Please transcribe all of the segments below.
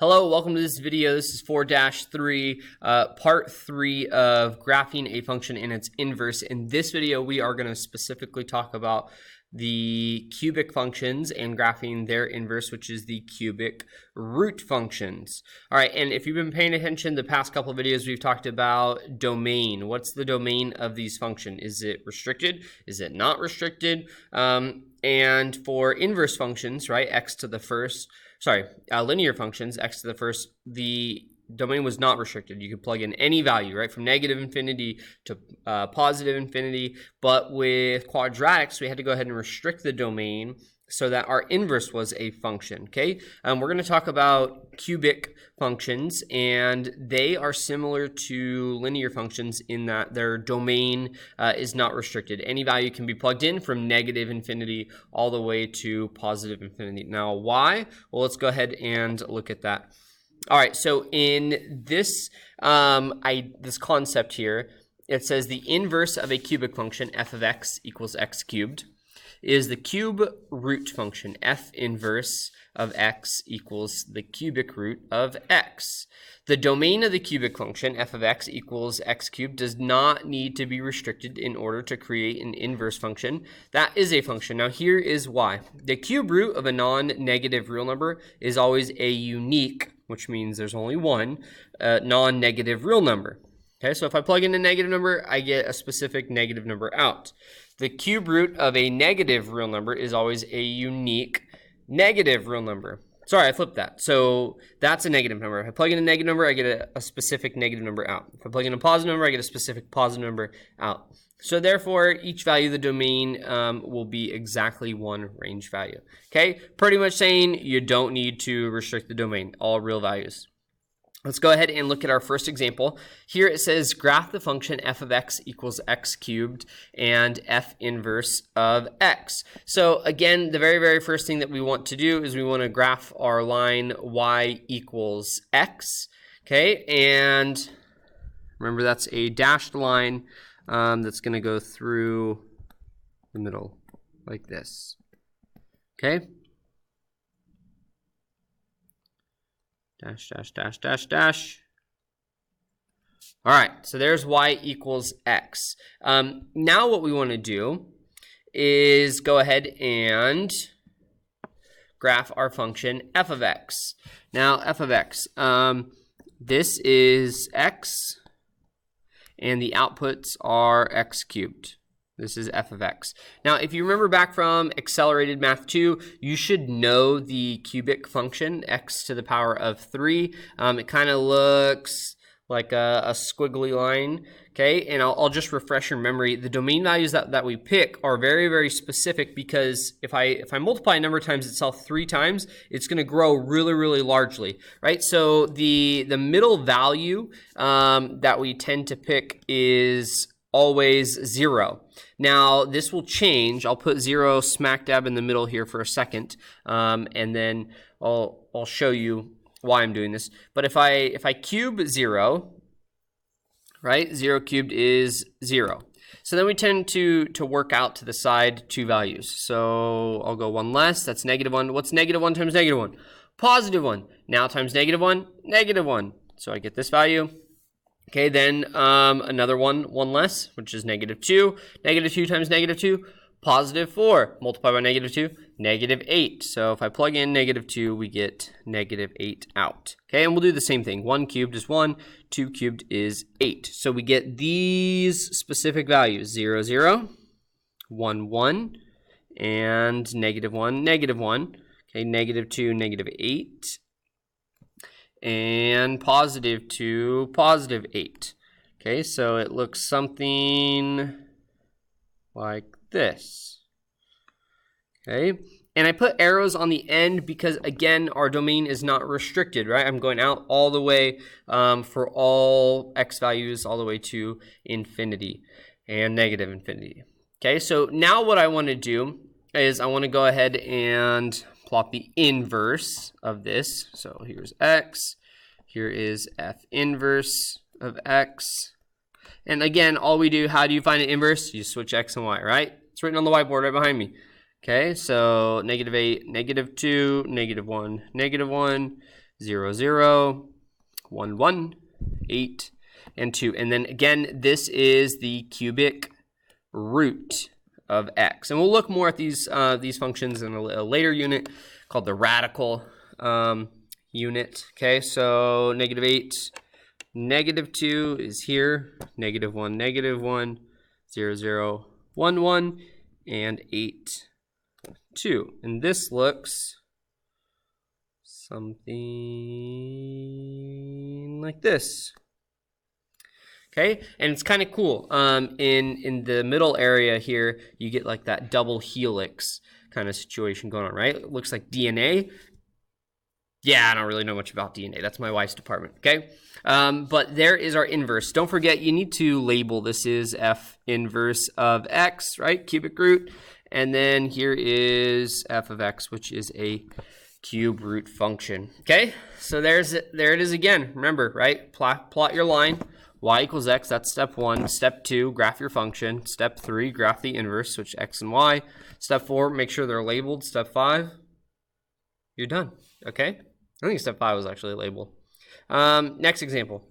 Hello, welcome to this video. This is 4-3, part 3 of graphing a function and its inverse. In this video, we are going to specifically talk about the cubic functions and graphing their inverse, which is the cubic root functions. All right, and if you've been paying attention the past couple of videos, we've talked about domain. What's the domain of these functions? Is it restricted? Is it not restricted? And for inverse functions, right, linear functions, x to the first, the domain was not restricted. You could plug in any value, right, from negative infinity to positive infinity. But with quadratics, we had to go ahead and restrict the domain so that our inverse was a function, okay? We're going to talk about cubic functions, and they are similar to linear functions in that their domain is not restricted. Any value can be plugged in from negative infinity all the way to positive infinity. Now, why? Well, let's go ahead and look at that. All right, so in this, this concept here, it says the inverse of a cubic function, f of x equals x cubed, is the cube root function, f inverse of x equals the cubic root of x. The domain of the cubic function, f of x equals x cubed, does not need to be restricted in order to create an inverse function. That is a function. Now here is why. The cube root of a non-negative real number is always a unique, which means there's only one, non-negative real number. Okay, so if I plug in a negative number, I get a specific negative number out. The cube root of a negative real number is always a unique negative real number. Sorry, I flipped that. So that's a negative number. If I plug in a negative number, I get a specific negative number out. If I plug in a positive number, I get a specific positive number out. So therefore, each value of the domain will be exactly one range value. Okay, pretty much saying you don't need to restrict the domain, all real values. Let's go ahead and look at our first example. Here it says graph the function f of x equals x cubed and f inverse of x. So again, the very first thing that we want to do is we want to graph our line y equals x. Okay, and remember that's a dashed line that's going to go through the middle like this. Okay. Dash, dash, dash, dash, dash. All right, so there's y equals x. Now what we want to do is go ahead and graph our function f of x. Now, f of x, this is x, and the outputs are x cubed. This is f of x. Now, if you remember back from Accelerated Math 2, you should know the cubic function, x to the power of 3. It kind of looks like a squiggly line, okay? And I'll just refresh your memory. The domain values that we pick are very specific because if I multiply a number times itself 3 times, it's going to grow really largely, right? So the middle value that we tend to pick is always 0. Now, this will change. I'll put 0 smack dab in the middle here for a second, and then I'll show you why I'm doing this. But if I cube 0, right, 0 cubed is 0. So then we tend to work out to the side 2 values. So I'll go 1 less. That's -1. What's -1 times -1? +1. Now times -1, -1. So I get this value. Okay, then another one less, which is -2. -2 times -2, +4. Multiply by -2, -8. So if I plug in -2, we get -8 out. Okay, and we'll do the same thing. 1 cubed is 1, 2 cubed is 8. So we get these specific values, 0, 0, 1, 1, and -1, -1. Okay, -2, -8. And +2, +8. Okay, so it looks something like this. Okay, and I put arrows on the end because, again, our domain is not restricted, right? I'm going out all the way for all x values all the way to infinity and negative infinity. Okay, so now what I want to do is I want to go ahead and plot the inverse of this. So here's x, here is f inverse of x. And again, all we do, how do you find an inverse? You switch x and y, right? It's written on the whiteboard right behind me. Okay, so -8, -2, -1, -1, 0, 0, 1, 1, 8, and 2. And then again, this is the cubic root of x. And we'll look more at these functions in a later unit called the radical unit. Okay, so negative 8, negative 2 is here, negative 1, 0, 0, 1, 1, and 8, 2. And this looks something like this. Okay, and it's kind of cool. In the middle area here, you get like that double helix kind of situation going on, right? It looks like DNA. Yeah, I don't really know much about DNA. That's my wife's department, okay? But there is our inverse. Don't forget, you need to label this is f inverse of x, right? Cubic root. And then here is f of x, which is a cube root function, okay? So there it is again. Remember, right? Plot your line. Y equals x, that's step 1. Step 2, graph your function. Step 3, graph the inverse, switch x and y. Step 4, make sure they're labeled. Step 5, you're done, okay? I think step 5 was actually labeled. Next example.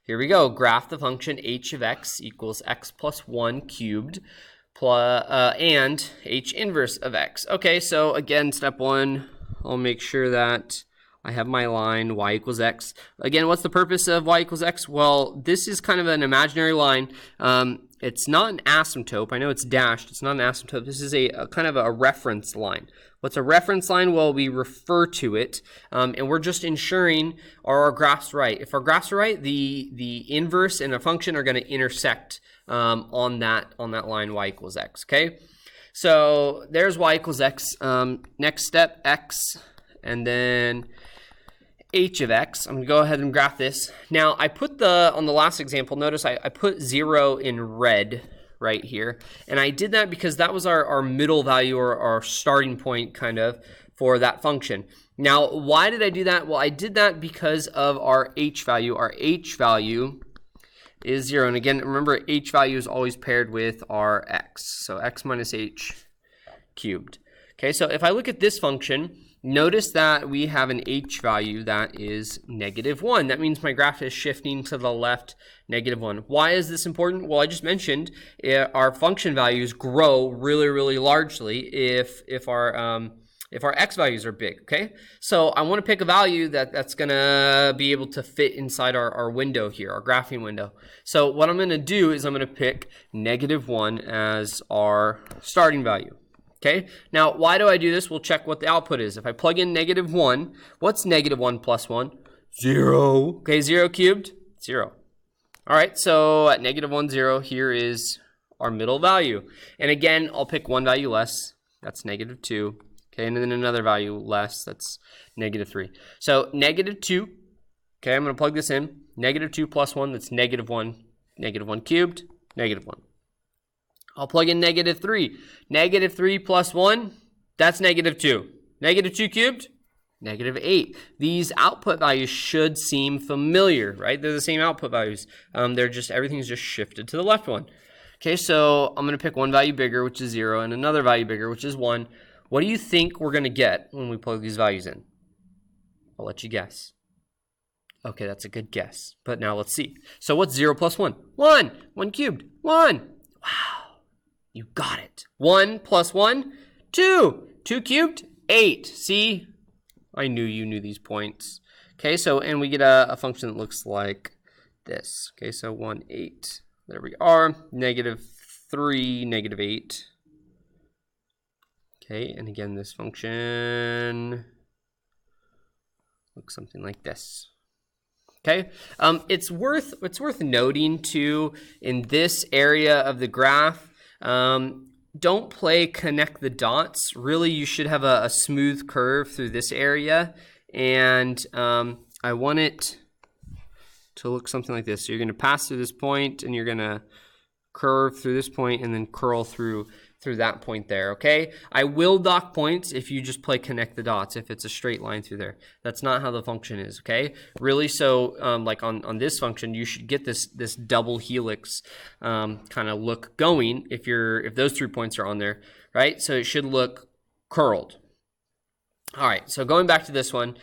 Here we go. Graph the function h of x equals x plus 1 cubed and h inverse of x. Okay, so again, step 1, I'll make sure that I have my line, y equals x. Again, what's the purpose of y equals x? Well, this is kind of an imaginary line. It's not an asymptote. I know it's dashed. It's not an asymptote. This is a kind of a reference line. What's a reference line? Well, we refer to it, and we're just ensuring are our graphs right. If our graphs are right, the inverse and a function are going to intersect on that line y equals x, okay? So there's y equals x. Next step, x, and then h of x. I'm going to go ahead and graph this. Now, I put on the last example, notice I put 0 in red right here. And I did that because that was our middle value or our starting point kind of for that function. Now, why did I do that? Well, I did that because of our h value. Our h value is 0. And again, remember, h value is always paired with our x. So x minus h cubed. Okay, so if I look at this function, notice that we have an h value that is -1. That means my graph is shifting to the left, -1. Why is this important? Well, I just mentioned our function values grow really, really largely if our x values are big, okay? So I want to pick a value that's going to be able to fit inside our window here, our graphing window. So what I'm going to do is I'm going to pick -1 as our starting value. Okay, now why do I do this? We'll check what the output is. If I plug in -1, what's -1 plus 1? 0. Okay, 0 cubed? 0. All right, so at -1, 0, here is our middle value. And again, I'll pick one value less. That's -2. Okay, and then another value less. That's -3. So -2. Okay, I'm going to plug this in. -2 plus 1, that's -1. -1 cubed, -1. I'll plug in -3. -3 plus 1, that's -2. -2 cubed, -8. These output values should seem familiar, right? They're the same output values. Everything's just shifted to the left one. Okay, so I'm going to pick one value bigger, which is 0, and another value bigger, which is 1. What do you think we're going to get when we plug these values in? I'll let you guess. Okay, that's a good guess. But now let's see. So what's 0 plus 1? 1. 1 cubed. 1. Wow. You got it. 1 plus 1, 2. 2 cubed, 8. See? I knew you knew these points. Okay, so, and we get a function that looks like this. Okay, so 1, 8. There we are. -3, -8. Okay, and again, this function looks something like this. Okay, it's worth noting too, in this area of the graph, don't play connect the dots. Really, you should have a smooth curve through this area, and I want it to look something like this. So you're going to pass through this point, and you're going to curve through this point, and then curl through that point there, okay? I will dock points if you just play connect the dots, if it's a straight line through there. That's not how the function is, okay? Really, so like on this function, you should get this double helix kind of look going if those 3 points are on there, right? So it should look curled. All right, so going back to this one,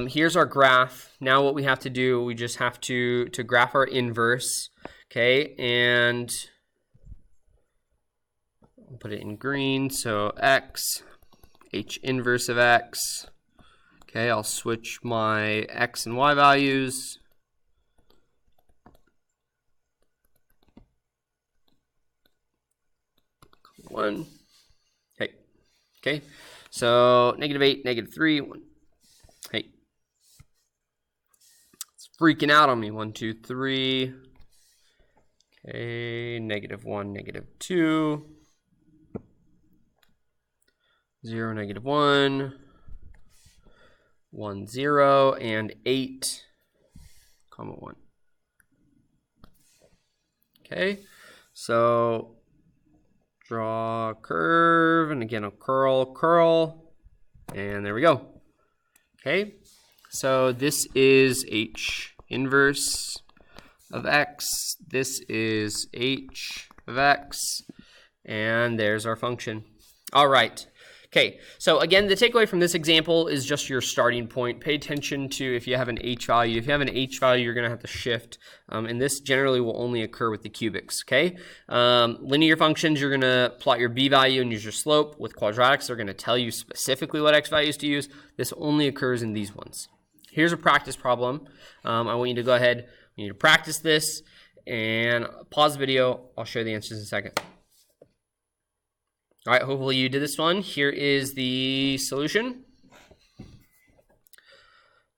here's our graph. Now what we have to do, we just have to graph our inverse, okay? And I'll put it in green, so x, h inverse of x. Okay, I'll switch my x and y values. One. Okay, so -8, -3, 1. Hey, it's freaking out on me. 1, 2, 3. Okay, -1, -2. 0, -1. 1, 0, and 8, comma 1. Okay, so draw a curve, and again, I'll curl, and there we go. Okay, so this is h inverse of x, this is h of x, and there's our function. All right. Okay, so again, the takeaway from this example is just your starting point. Pay attention to if you have an h value. If you have an h value, you're going to have to shift, and this generally will only occur with the cubics, okay? Linear functions, you're going to plot your b value and use your slope. With quadratics, they're going to tell you specifically what x values to use. This only occurs in these ones. Here's a practice problem. I want you to go ahead, you need to practice this, and pause the video. I'll show you the answers in a second. All right, hopefully you did this one. Here is the solution.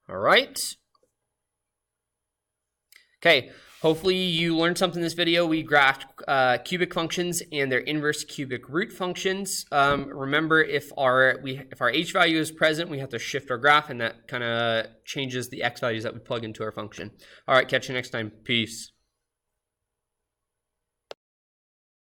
All right. Okay, hopefully you learned something in this video. We graphed cubic functions and their inverse cubic root functions. Remember, if our h value is present, we have to shift our graph, and that kind of changes the x values that we plug into our function. All right, catch you next time. Peace.